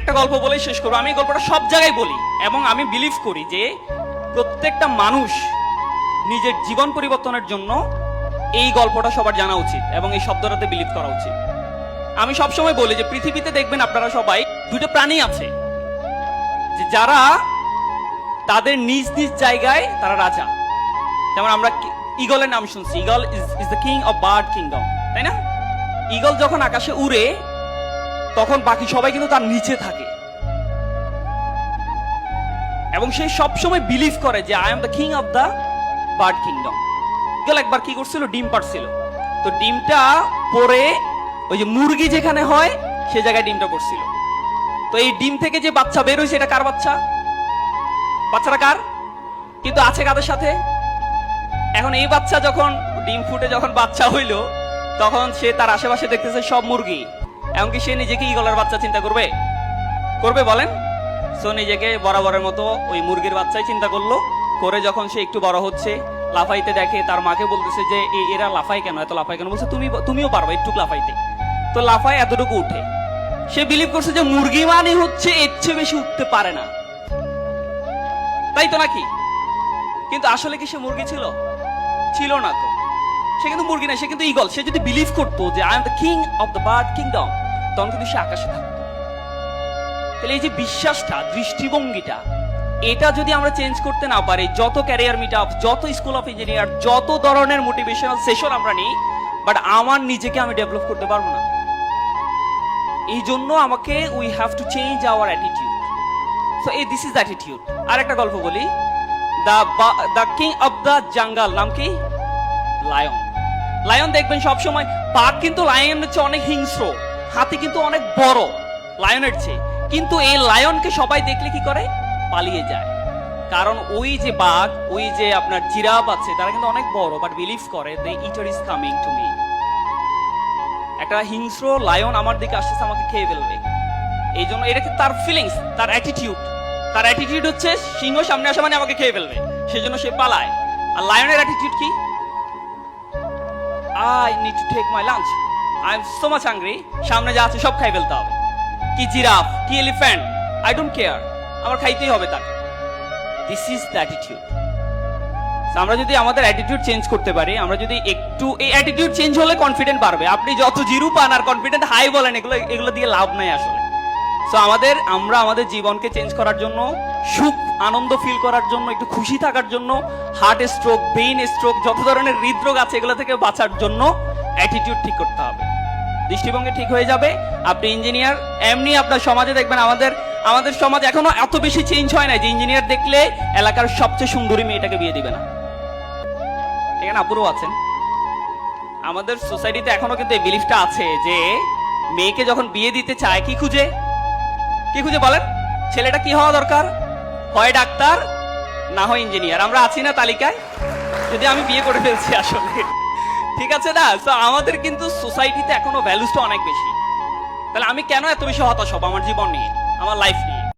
একটা গল্প বলেই শেষ করবো। আমি এই গল্পটা সব জায়গায় বলি এবং আমি বিলিভ করি যে প্রত্যেকটা মানুষ নিজের জীবন পরিবর্তনের জন্য এই গল্পটা সবার জানা উচিত এবং এই শব্দটাতে বিলিভ করা উচিত। আমি সবসময় বলি যে পৃথিবীতে দেখবেন আপনারা সবাই দুটো প্রাণী আছে যে যারা তাদের নিজ নিজ জায়গায় তারা রাজা। যেমন আমরা ঈগলের নাম শুনছি, eagle is the king of bird kingdom, তাই না? ঈগল যখন আকাশে উড়ে তখন বাকি সবাই কিন্তু তার নিচে থাকে এবং সে সবসময় বিলিভ করে যে I am the king of the bird kingdom. Eagle একবার কি করছিল, ডিম পাড়ছিল। তো ডিমটা পরে ওই যে মুরগি যেখানে হয় সে জায়গায় ডিমটা পড়ছিল। তো এই ডিম থেকে যে বাচ্চা বের হয়েছে এটা কার বাচ্চা? বাচ্চাটা কার? কিন্তু আছে কাদের সাথে? এখন এই বাচ্চা যখন ডিম ফুটে যখন বাচ্চা হইলো তখন সে তার আশেপাশে দেখতেছে সব মুরগি, এমনকি সে নিজেকে ঈগলের বাচ্চা চিন্তা করবে? করবে বলেন? সো নিজেকে বরাবরের মতো ওই মুরগির বাচ্চাই চিন্তা করলো। করে যখন সে একটু বড় হচ্ছে, লাফাইতে দেখে, তার মাকে বলতেছে যে এরা লাফায় কেন, এত লাফায় কেন? বলছে তুমিও পারবে একটু লাফাইতে। তো লাফায় এতটুকু উঠে। সে বিলিভ করছে যে মুরগি মানে হচ্ছে এর চেয়ে বেশি উঠতে পারে না, তাই তো নাকি? কিন্তু আসলে কি সে মুরগি ছিল? ছিল না। তো সে কিন্তু মুরগি না, সে কিন্তু ঈগল। সে যদি বিলিভ করতো যে I am the king of the bird kingdom, তখন কিন্তু সে আকাশে থাকতো। তাহলে এই যে বিশ্বাসটা, দৃষ্টিভঙ্গিটা, এটা যদি আমরা চেঞ্জ করতে না পারি, যত ক্যারিয়ার মিট আপ, যত স্কুল অফ ইঞ্জিনিয়ার, যত ধরনের মোটিভেশনাল সেশন আমরা নিই, বাট আমার নিজেকে আমি ডেভেলপ করতে পারবো না। এই জন্য আমাকে we have to change our attitude. So এই দিস ইজ অ্যাটিটিউড। আর একটা গল্প বলি, the king of the jungle নাম কি? লায়ন। লায়ন দেখবেন সবসময়, বাঘ কিন্তু লায়নের চেয়ে অনেক হিংস্র, হাতি কিন্তু অনেক বড় লায়নের চেয়ে, কিন্তু এই লায়নকে সবাই দেখলে কি করে? পালিয়ে যায়। কারণ ওই যে বাঘ, ওই যে আপনার জিরাফ আছে, তারা কিন্তু অনেক বড়, বাট বিলিভ করে the eater is coming to me. একটা হিংস্র লায়ন আমার দিকে আসছে, আমাকে খেয়ে ফেলবে। এই জন্য এটা কি তার ফিলিংস, তার অ্যাটিটিউড। তার অ্যাটিটিউড হচ্ছে সিংহ সামনে আসা মানে আমাকে খেয়ে ফেলবে, সেজন্য সে পালায়। আর লায়নের অ্যাটিটিউড কি? I need to take my lunch. I am so much hungry. সামনে যা আছে সব খাই ফেলতে হবে। কি জিরাফ, কি এলিফ্যান্ট, I don't care, আমার খাইতেই হবে তাকে। This is the attitude. আমরা যদি আমাদের অ্যাটিটিউড চেঞ্জ করতে পারি, আমরা যদি একটু, এই অ্যাটিটিউড চেঞ্জ হলে কনফিডেন্ট বাড়বে। আপনি যত জিরো পান আর কনফিডেন্ট হাই বলেন, এগুলো দিয়ে লাভ নাই আসলে। সো আমরা আমাদের জীবনকে চেঞ্জ করার জন্য, সুখ আনন্দ ফিল করার জন্য, একটু খুশি থাকার জন্য, হার্ট স্ট্রোক, ব্রেইন স্ট্রোক, যত ধরনের হৃদরোগ আছে এগুলো থেকে বাঁচার জন্য অ্যাটিটিউড ঠিক করতে হবে। দৃষ্টিভঙ্গি ঠিক হয়ে যাবে। আপনি ইঞ্জিনিয়ার, এমনি আপনার সমাজে দেখবেন, আমাদের সমাজ এখনো এত বেশি চেঞ্জ হয় না যে ইঞ্জিনিয়ার দেখলে এলাকার সবচেয়ে সুন্দরী মেয়েটাকে বিয়ে দিবে না। এখানে আপুরও আছেন। আমাদের সোসাইটিতে এখনো কিন্তু এই বিলিফটা আছে যে মেয়েকে যখন বিয়ে দিতে চায় কি খুঁজে বলেন? ছেলেটা কি হওয়া দরকার? হয় ডাক্তার, না হয় ইঞ্জিনিয়ার। আমরা আছি না তালিকায়? যদি আমি বিয়ে করে ফেলছি আসলে, ঠিক আছে না? তো আমাদের কিন্তু সোসাইটিতে এখনো ভ্যালুসটা অনেক বেশি। তাহলে আমি কেন এত বেশি হতাশ হব আমার জীবন নিয়ে, আমার লাইফ নিয়ে?